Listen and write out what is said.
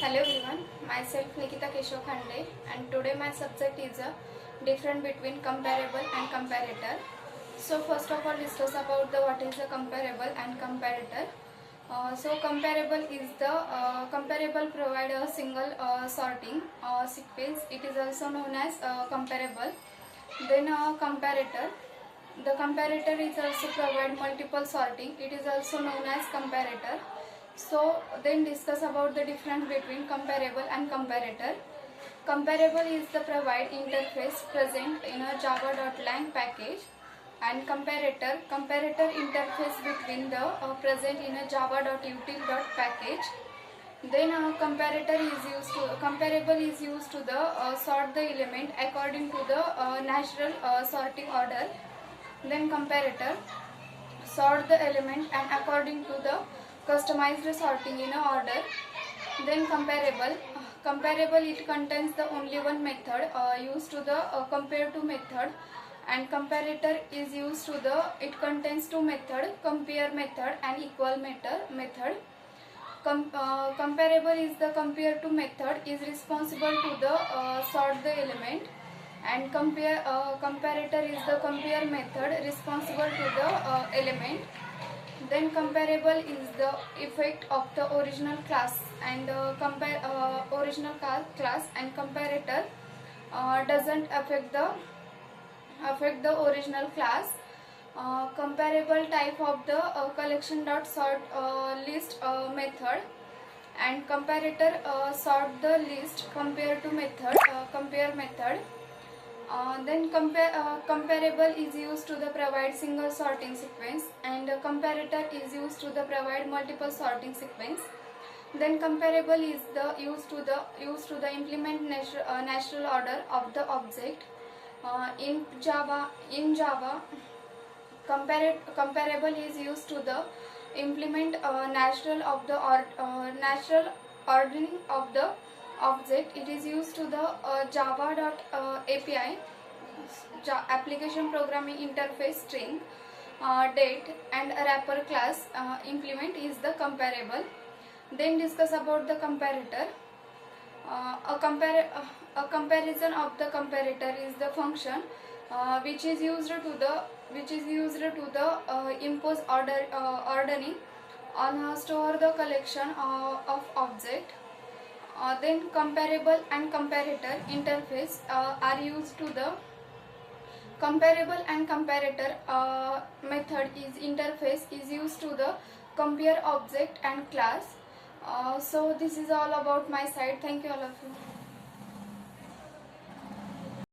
Hello everyone, myself Nikita Keshav Khande, and today my subject is a difference between comparable and comparator. So first of all discuss about the what is a comparable and comparator. So comparable is the comparable provide a single sorting sequence. It is also known as comparable. Then comparator. The comparator is also provide multiple sorting. It is also known as comparator. So then discuss about the difference between comparable and comparator. Comparable is the provide interface present in a java.lang package, and comparator interface between the present in a java.util.package. Then comparable is used to the sort the element according to the natural sorting order. Then comparator sort the element and according to the customized sorting in a order. Then comparable it contains the only one method used to the compare to method, and comparator is used to the it contains two method, compare method and equal method. Comparable is the compare to method is responsible to the sort the element, and comparator is the compare method responsible to the element. Then comparable is the effect of the original class and original class, and comparator doesn't affect the original class. Comparable type of the collection dot sort list method, and comparator sort the list compare to method compare method. Then comparable is used to the provide single sorting sequence, and comparator is used to the provide multiple sorting sequence. Then comparable is the used to the implement natural order of the object. In Java, comparable is used to the implement natural ordering of the object. It is used to the java.api application programming interface string date and a wrapper class implement is the comparable. Then discuss about the comparator. A comparison of the comparator is the function which is used to the impose ordering on store the collection of object. Then comparable and comparator interface are used to the comparable and comparator method is interface is used to the compare object and class. So this is all about my side. Thank you all of you.